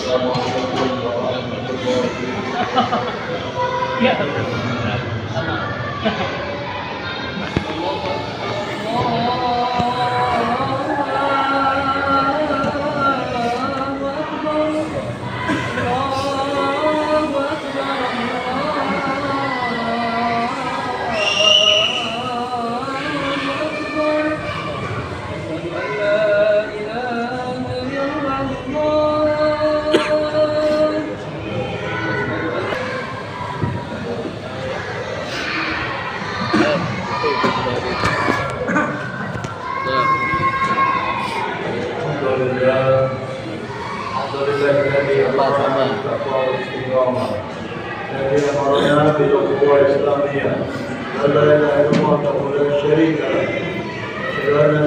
Ya.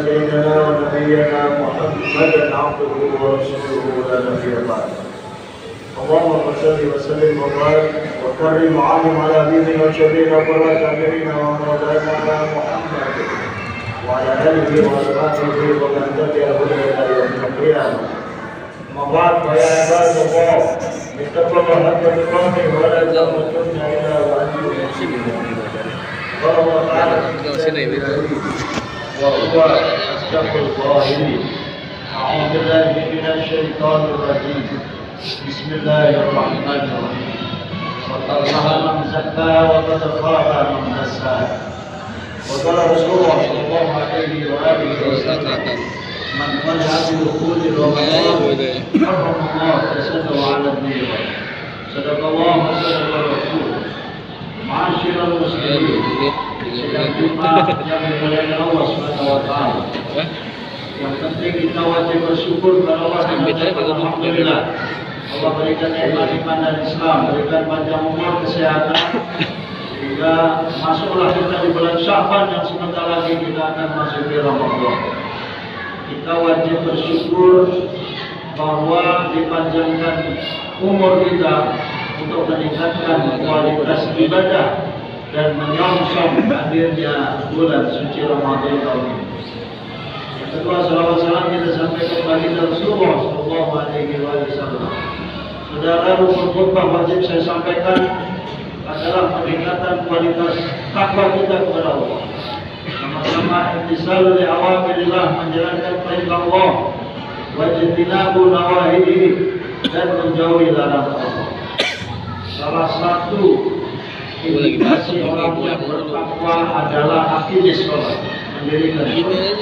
سيدنا ونبينا محمدا عبده ورسوله لا نبي بعده. اللهم صل وسلم وبارك وكرم وعلم على حبيبنا وشفينا وقرة أمرنا ومولانا محمد وعلى آله وصحبه ومن تبعهم إلى يوم القيامة. أما بعد فيا عباد الله اتقوا الله حق تقاته ولا تموتن إلا وأنتم مسلمون. قال الله تعالى وهو أصدق القائلين. أعوذ بالله من الشيطان الرجيم. بسم الله الرحمن الرحيم. وقد خاب من زكاها وقد خاب من دساها. وقال رسول الله صلى الله عليه وآله وسلم من فرح بدخول رمضان حرم الله جسده على النير. صدق الله وصدق الرسول. معاشر المسلمين, sidang Jumat yang dimuliakan Allah SWT. Yang penting kita wajib bersyukur kepada Allah dan alhamdulillah Allah berikan nikmat iman dan Islam, berikan panjang umur, kesehatan, sehingga masuklah kita di bulan Sya'ban yang sebentar lagi kita akan masuk di Ramadan. Kita wajib bersyukur bahwa dipanjangkan umur kita untuk meningkatkan kualitas ibadah dan menyongsong hadirnya bulan suci Ramadan tahun ini. Yang kedua, salawat salam kita sampaikan bagi Rasulullah Sallallahu Alaihi Wasallam. Saudara, rukun khutbah wajib saya sampaikan adalah peningkatan kualitas takwa kita kepada Allah. Sama-sama imtisal li awamirillah, menjalankan perintah Allah, wajtinabu nawahihi, dan menjauhi larangan Allah. Salah satu indikasi orang yang bertakwa adalah aqimis sholat, mendirikan sholat.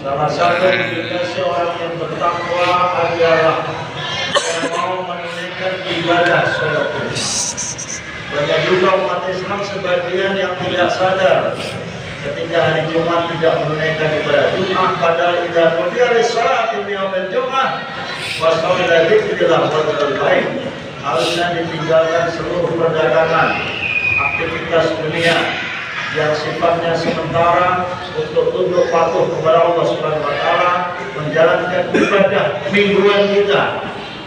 Salah satu indikasi orang yang bertakwa adalah yang mau menunaikan ibadah sholat. Banyak juga umat Islam sebagian yang tidak sadar ketika hari Jumat tidak menunaikan ibadah Jumat, padahal idza nudiya lis-shalati min yaumil jumu'ah wasau ila dzikrillah wa dzikral baik, harusnya ditinggalkan seluruh perdagangan, aktivitas dunia yang sifatnya sementara untuk tunduk patuh kepada Allah Subhanahu wa taala, menjalankan ibadah mingguan kita.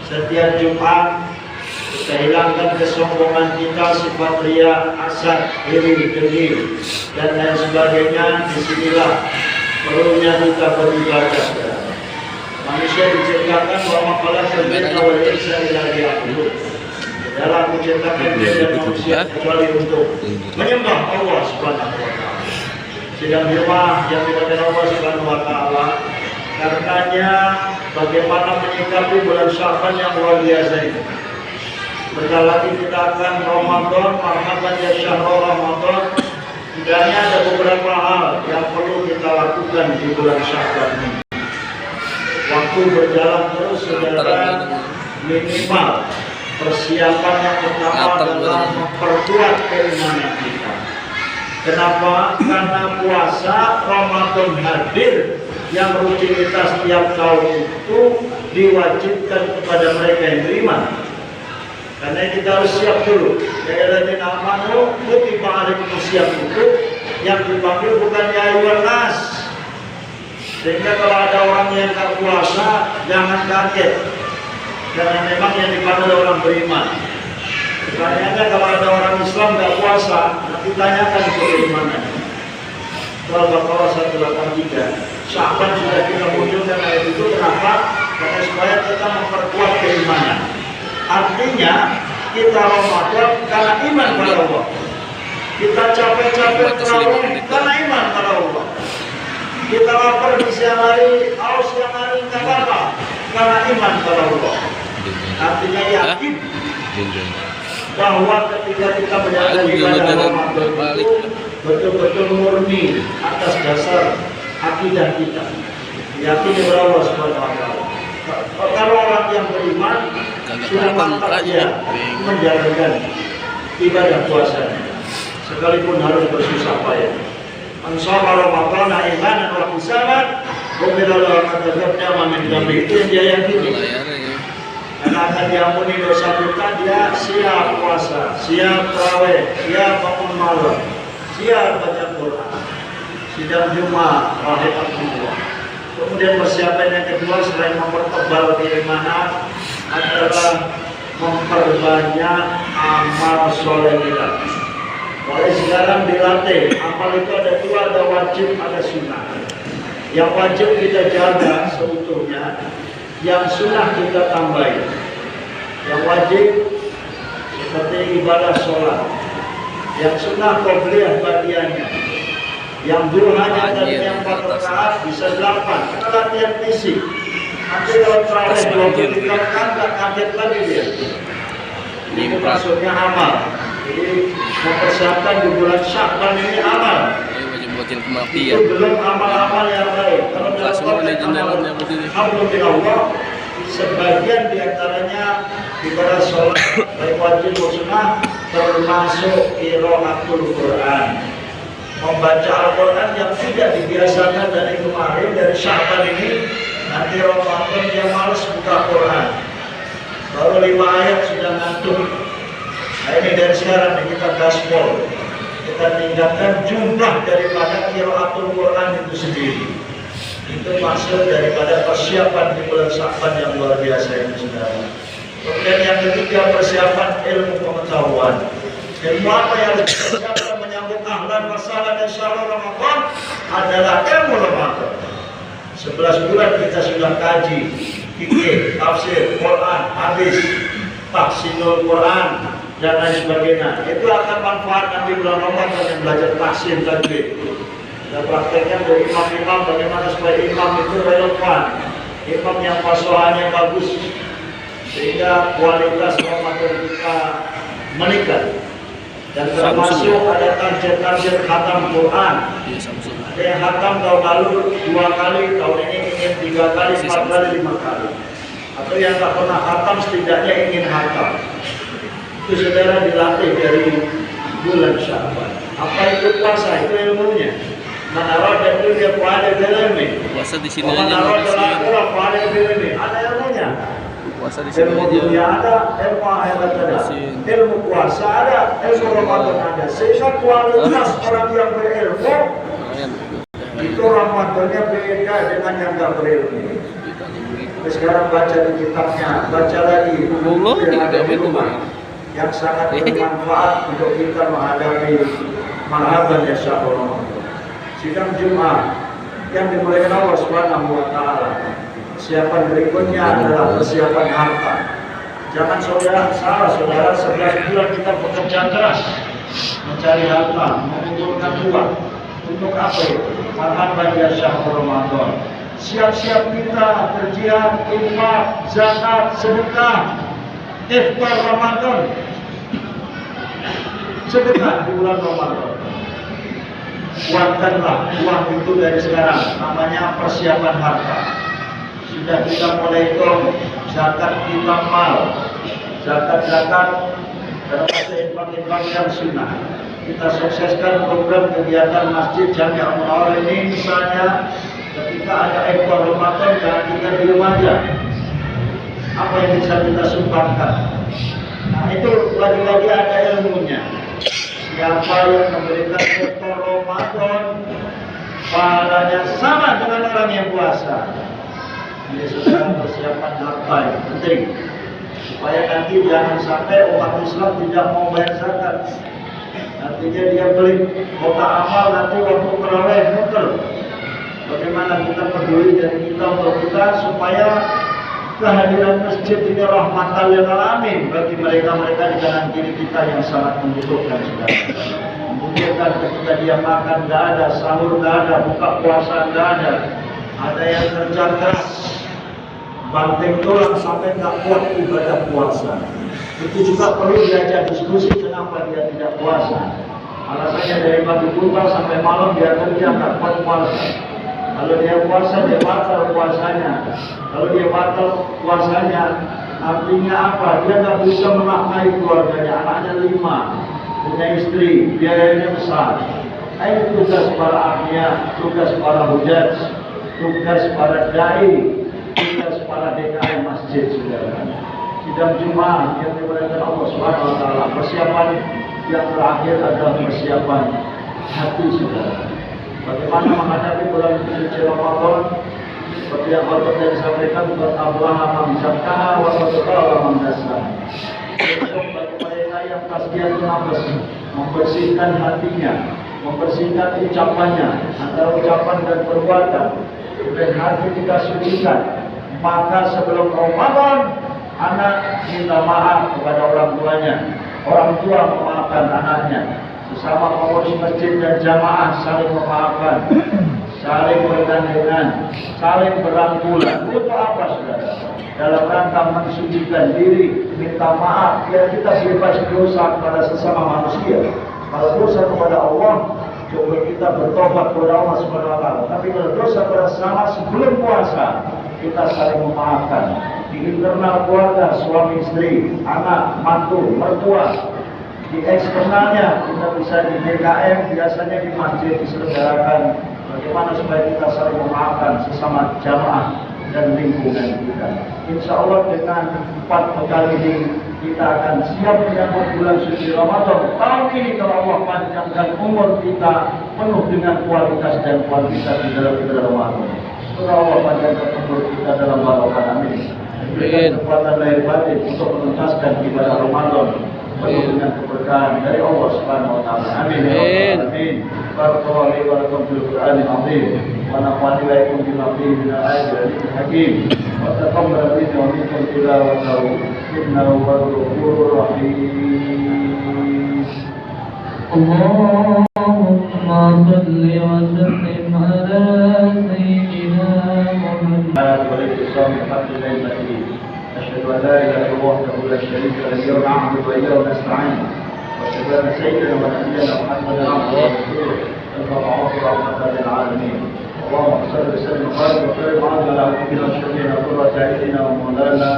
Setiap Jumat kita hilangkan kesombongan kita, sifat riya, hasad, iri, dengki dan lain sebagainya. Disinilah perlunya kita beribadah. Manusia diciptakan bahwa kalau terjadi wal insa illa liya'budun. Dalam menciptakan dia manusia kecuali untuk menyembah Allah Subhanahu wa taala. Sidang jemaah yang dimuliakan Allah Subhanahu wa taala, karenanya bagaimana menyikapi bulan Sya'ban yang luar biasa ini. Bentar lagi kita akan Ramadan, marhaban ya syahrul Ramadan. Tidaknya ada beberapa hal yang perlu kita lakukan di bulan Sya'ban ini. Waktu berjalan terus, saudara, minimal persiapan yang pertama adalah memperkuat keimanan kita. Kenapa? Karena puasa Ramadan hadir yang rutinitas tiap tahun itu diwajibkan kepada mereka yang beriman. Karena kita harus siap dulu. Ya alladzina amanu kutiba alaikumusiyam itu yang dipanggil bukan ya ayyuhan nas. Sehingga kalau ada orang yang tak puasa, jangan kaget. Karena memang yang dipanggil orang beriman. Pertanyaannya, kalau ada orang Islam tak puasa, nanti tanyakan keimanan. Surah Al-Baqarah 183. Sya'ban sudah kita munculkan ayat itu, kenapa? Karena supaya kita memperkuat keimanan. Artinya kita Ramadan karena iman pada Allah. Kita capek-capek terawih karena iman pada Allah. Kita lapar di siang hari, haus siang hari nggak apa-apa karena iman pada Allah. Artinya yakin bahwa ketika kita menjalankan ibadah Ramadan itu betul-betul murni atas dasar akidah kita. Yakini kepada Allah Subhanahu wa taala. Kalau orang yang beriman sudah mantap dia menjalankan ibadah puasanya, sekalipun harus bersusah payah. Man shoma Ramadan imanan wa ihtisaban, ghufira lahu ma taqaddama min dhanbihi. Itu yang dia yakini. Karena akan diampuni dosa kita, dia siap puasa, siap tarawih, siap bangun malam, siap baca Quran, sidang Jumat, rahimahullah. Kemudian persiapan yang kedua selain mempertebal keimanan adalah memperbanyak amal soleh kita. Mulai sekarang dilatih, amal itu ada dua, ada wajib, ada sunnah. Yang wajib kita jaga seutuhnya, yang sunnah kita tambahin. Yang wajib seperti ibadah sholat, yang sunnah qobliyah bagiannya, yang duhanya dan yang 4 rakaat bisa 8, karena latihan fisik. Nanti kalau terawih 23 rakaat nggak kaget lagi dia. Ini maksudnya amal. Jadi mempersiapkan di bulan Sya'ban ini amal. Itu belum amal-amal yang lain. Kalau dalam Allah, sebagian diantaranya ibadah sholat baik wajib maupun sunnah termasuk qiraatul Quran, membaca Al-Quran yang tidak dibiasakan dari kemarin, dari Sya'ban ini. Nanti Ramadan dia malas buka Quran, baru 5 ayat sudah ngantuk. Nah ini dari sekarang kita gaspol, kita tingkatkan jumlah daripada qiraatul Quran itu sendiri. Itu maksud daripada persiapan di bulan Sya'ban yang luar biasa ini, saudara. Kemudian yang ketiga, persiapan ilmu pengetahuan. Ilmu apa yang harus dipersiapkan menyambut ahlan masalah dan syarah Ramadan adalah ilmu Ramadan. 11 bulan kita sudah kaji fikih, tafsir, Quran, hadis, tahsinul Quran dan lain sebagainya. Itu akan manfaat nanti bulan Ramadan yang belajar tahsin tajwid. Dan prakteknya dari imam-imam bagaimana supaya imam itu relevan, imam yang fasohannya bagus, sehingga kualitas Ramadan kita meningkat. Dan termasuk ada target-target khatam Quran. Ada yang khatam tahun lalu 2 kali, tahun ini ingin 3 kali, 4 kali, 5 kali. Atau yang tak pernah khatam setidaknya ingin khatam. Itu saudara dilatih dari bulan Sya'ban. Apa itu puasa? Itu ilmunya. Menara dan dunia pada ilmu. Puasa di sini aja. Menara pada ilmu. Ada ilmunya. Puasa di sini ilmu aja. Dunia ada, ilmu akhirat ada. Ilmu puasa ada, ilmu Ramadan ada. Sehingga kualitas orang yang berilmu itu Ramadannya beda dengan yang tidak berilmu. Sekarang baca di kitabnya, baca lagi yang ada di rumah, yang sangat bermanfaat untuk kita menghadapi marhaban ya syahrul Ramadan. Sidang Jumat yang dimuliakan Allah Subhanahu wa taala. Persiapan berikutnya adalah persiapan harta. Jangan salah saudara, 11 bulan kita bekerja keras mencari harta, mengumpulkan uang. Untuk apa itu? Marhaban ya syahrul Ramadan. Siap-siap kita berjihad, infak, zakat, sedekah, iftar Ramadan. Sedekah di bulan Ramadan. Kuatkanlah uang itu dari sekarang, namanya persiapan harta. Sudah kita mulai hitung zakat kita mal, zakat termasuk infak-infak yang sunnah. Kita sukseskan program kegiatan Masjid Jami'ah Munawwarah ini, misalnya ketika ada ekor Ramadan dan kita di rumah aja, apa yang bisa kita sumbangkan? Nah itu lagi-lagi ada ilmunya. Siapa yang memberikan ekor Ramadan, pahalanya sama dengan orang yang puasa. Jadi sekarang persiapan harta yang penting, supaya nanti jangan sampai umat Islam tidak mau bayar zakat. Artinya dia beli kota amal, nanti waktu terawih muter. Bagaimana kita peduli dari kita untuk kita supaya kehadiran masjid ini rahmatan lil alamin bagi mereka-mereka di kanan kiri kita yang sangat membutuhkan saudara. Membutuhkan ketika dia makan nggak ada, sahur nggak ada, buka puasa nggak ada. Ada yang kerja keras, banting tulang sampai nggak kuat ibadah puasa. Itu juga perlu diajak diskusi kenapa dia tidak puasa. Alasannya dari pagi buta sampai malam dia kerja nggak kuat puasa. Kalau dia puasa, dia batal puasanya. Kalau dia batal puasanya, artinya apa? Dia nggak bisa menafkahi keluarganya, anaknya 5, punya istri, biayanya besar. Ini tugas para ahliya, tugas para hujaj, tugas para dai, tugas para DKM masjid, saudara. Sidang Jumat yang dimuliakan Allah Subhanahu Wa Taala. Persiapan yang terakhir adalah persiapan hati, saudara. Bagaimana menghadapi bulan suci Ramadan? Seperti yang baru saya sampaikan, Allah menzakkaha wa taqwa mendasar. Untuk bagi mereka yang tasbih nafas, membersihkan hatinya, membersihkan ucapannya, antara ucapan dan perbuatan. Dan hati kita sucikan. Maka sebelum Ramadan, anak minta maaf kepada orang tuanya, orang tua memaafkan anaknya. Sesama pengurus masjid dan jamaah saling memaafkan, saling bergandengan, saling berangkulan. Untuk apa, saudara? Dalam rangka mensucikan diri, minta maaf, biar kita bebas dosa kepada sesama manusia. Kalau dosa kepada Allah, coba kita bertobat kepada Allah Subhanahu Wa Taala. Tapi kalau dosa kepada sesama sebelum puasa, kita saling memaafkan. Di internal keluarga, suami istri, anak, mantu, mertua. Di eksternalnya kita bisa di DKM, biasanya di masjid diselenggarakan bagaimana supaya kita saling memaafkan sesama jamaah dan lingkungan kita. Insya Allah dengan 4 bekal ini kita akan siap menyambut bulan suci Ramadan. Tahun ini kalau Allah panjangkan umur kita penuh dengan kualitas dan kuantitas di dalam ibadah Ramadan. Semoga Allah panjangkan umur kita dalam barokah, amin. Berikan kekuatan lahir batin untuk menuntaskan ibadah Ramadan penuh dengan keberkahan dari Allah Subhanahu Wa Taala. Amin. Amin. Barakallahu fiikum wa lakum fil Qur'anil azim. Wa nafa'ani wa iyyakum bima fihi min al-ayatil hakim. Wa taqabbal minna wa minkum tilawatahu innahu huwal ghafurur rahim. Allahumma shalli wa sallim ala sayyidina Muhammad wa ala أشهد أن لا إله إلا الله وحده لا شريك له إياه نعبد وإياه نستعين وأشهد أن سيدنا ونبينا محمدا عبده ورسوله المبعوث رحمة للعالمين اللهم صل وسلم وبارك وكرم على عبدنا وشفيعنا قرة أعيننا ومولانا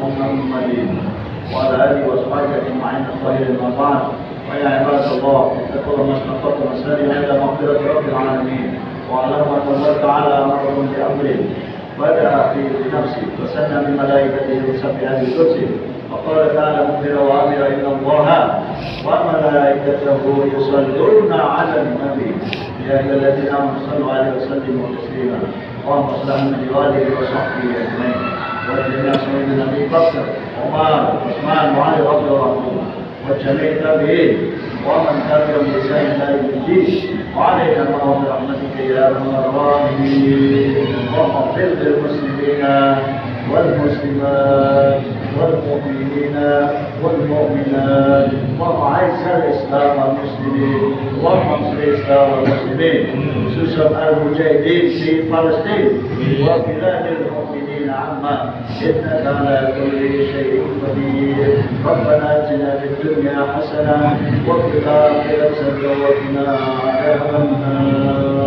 محمد وعلى آله وصحبه أجمعين الطاهرين أما بعد ويا عباد الله اتقوا الله ما استطعتم وسارعوا إلى مغفرة رب العالمين واعلموا أن الله تعالى أمركم بأمره بدأ في نفسه وسنى من ملائكته وسبح بقدسه وقال تعالى مخبرا وامرا ان الله وملائكته يصلون على النبي يا ايها الذين امنوا صلوا عليه وسلموا تسليما اللهم صل على النبي واله وصحبه اجمعين وجميع سيدنا ابي بكر عمر عثمان وعلي رضي الله عنهم وجميع التابعين ومن تبعهم بإحسان إلى يوم الدين وعلينا معهم برحمتك يا ارحم الراحمين اللهم اغفر للمسلمين والمسلمات والمؤمنين والمؤمنات اللهم اعز الاسلام والمسلمين اللهم انصر الاسلام والمسلمين خصوصا المجاهدين في فلسطين وبلاد المؤمنين عامه انك على كل شيء قدير ربنا اتنا في الدنيا حسنه وفي الاخره حسنه وقنا عذاب النار